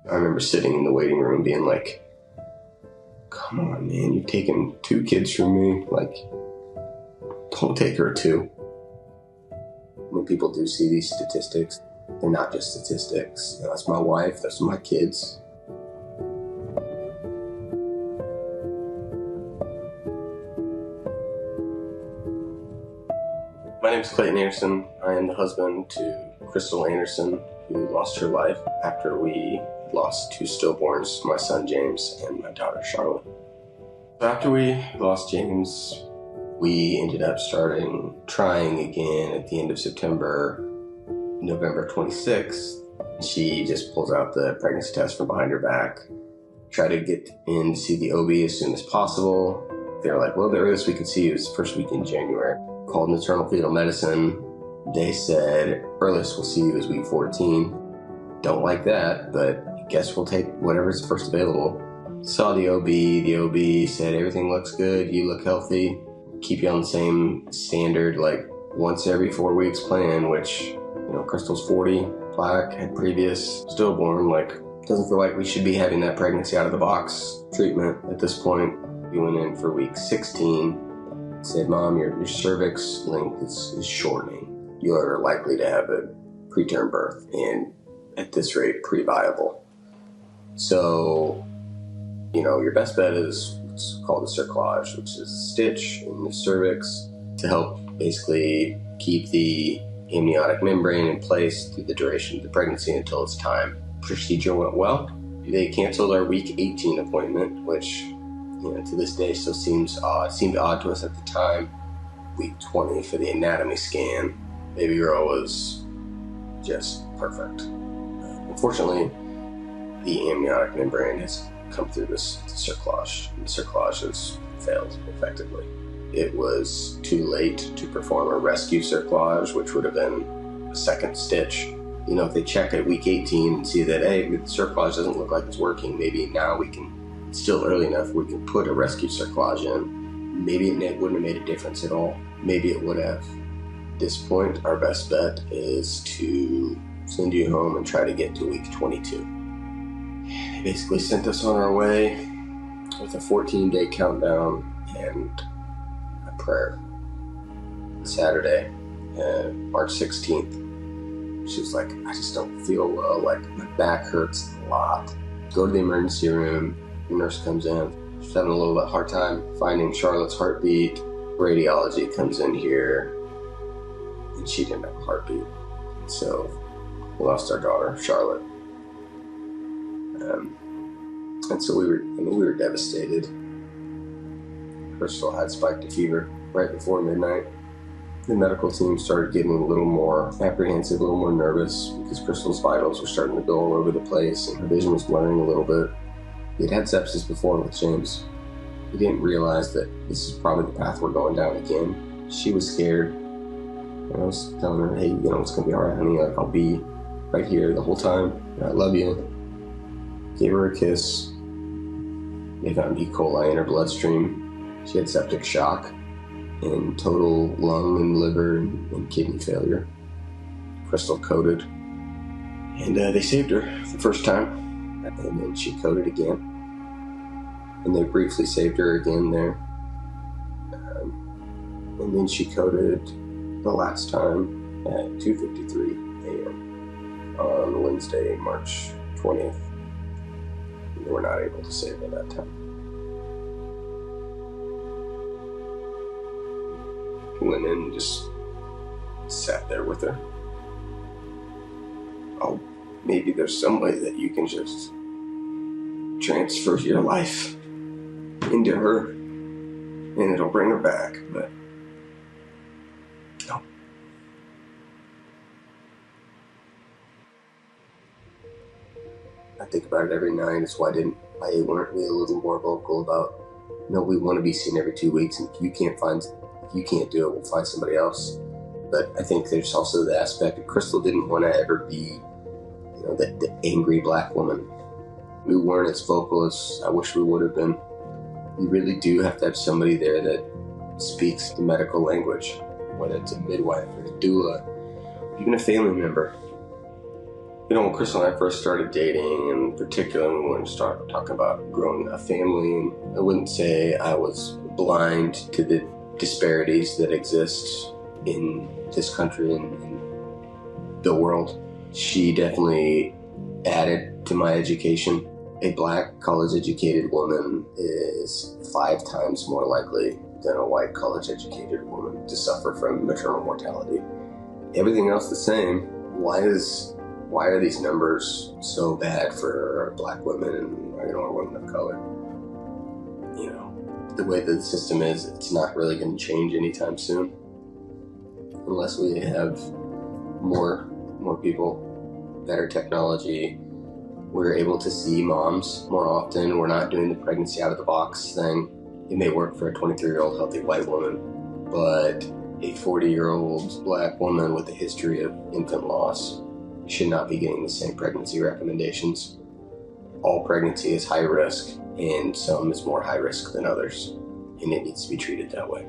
I remember sitting in the waiting room being like, come on, man, you've taken 2 kids from me. Like, don't take her too. When people do see these statistics, they're not just statistics. You know, that's my wife, that's my kids. My name is Clayton Anderson. I am the husband to Krystal Anderson, who lost her life after we lost 2 stillborns, my son James and my daughter Charlotte. So after we lost James, we ended up trying again at the end of September, November 26th. She just pulls out the pregnancy test from behind her back, try to get in to see the OB as soon as possible. They're like, well, the earliest we could see you is the first week in January. Called maternal-fetal-medicine. They said, earliest we'll see you is week 14. Don't like that, but I guess we'll take whatever's first available. Saw the OB. The OB said, everything looks good, you look healthy. Keep you on the same standard, like once every 4 weeks plan, which, you know, Krystal's 40, black, had previous stillborn, like, doesn't feel like we should be having that pregnancy out of the box treatment at this point. We went in for week 16. Said, Mom, your cervix length is shortening. You're likely to have a preterm birth, and at this rate, pre-viable. So, you know, your best bet is what's called a cerclage, which is a stitch in the cervix to help basically keep the amniotic membrane in place through the duration of the pregnancy until it's time. Procedure went well. They canceled our week 18 appointment, which, you know, to this day still seemed odd to us at the time. Week 20 for the anatomy scan. Baby girl was just perfect. Unfortunately, the amniotic membrane has come through this cerclage. The cerclage has failed effectively. It was too late to perform a rescue cerclage, which would have been a second stitch. You know, if they check at week 18 and see that, hey, the cerclage doesn't look like it's working, maybe now we can, still early enough, we can put a rescue cerclage in. Maybe it wouldn't have made a difference at all. Maybe it would have. At this point, our best bet is to send you home and try to get to week 22. They basically sent us on our way with a 14-day countdown and a prayer. Saturday, March 16th. She was like, I just don't feel well. Like, my back hurts a lot. Go to the emergency room. The nurse comes in. She's having a little bit hard time finding Charlotte's heartbeat. Radiology comes in here, and she didn't have a heartbeat. So we lost our daughter, Charlotte. And so we were devastated. Krystal had spiked a fever right before midnight. The medical team started getting a little more apprehensive, a little more nervous, because Krystal's vitals were starting to go all over the place, and her vision was blurring a little bit. He'd had sepsis before with James. He didn't realize that this is probably the path we're going down again. She was scared. And I was telling her, hey, you know, it's going to be all right, honey. Like, I'll be right here the whole time. I love you. Gave her a kiss. They found E. coli in her bloodstream. She had septic shock and total lung and liver and kidney failure. Krystal coded. And they saved her the first time. And then she coded again. And they briefly saved her again there. And then she coded the last time at 2:53 a.m. on Wednesday, March 20th. And they were not able to save her that time. Went in and just sat there with her. Oh, maybe there's some way that you can just transfer your life into her and it'll bring her back, but no. I think about it every night. That's why weren't we a little more vocal about, no, we want to be seen every 2 weeks, and if you can't do it, we'll find somebody else. But I think there's also the aspect that Krystal didn't want to ever be, you know, the angry black woman. We weren't as vocal as I wish we would have been. You really do have to have somebody there that speaks the medical language, whether it's a midwife or a doula, or even a family member. When Krystal and I first started dating, and particularly when we started talking about growing a family, I wouldn't say I was blind to the disparities that exist in this country and in the world. She definitely added to my education. A black college-educated woman is 5 times more likely than a white college-educated woman to suffer from maternal mortality. Everything else the same. Why are these numbers so bad for black women and women of color? The way that the system is, it's not really going to change anytime soon, unless we have more people, better technology. We're able to see moms more often. We're not doing the pregnancy out of the box thing. It may work for a 23-year-old healthy white woman, but a 40-year-old black woman with a history of infant loss should not be getting the same pregnancy recommendations. All pregnancy is high risk, and some is more high risk than others, and it needs to be treated that way.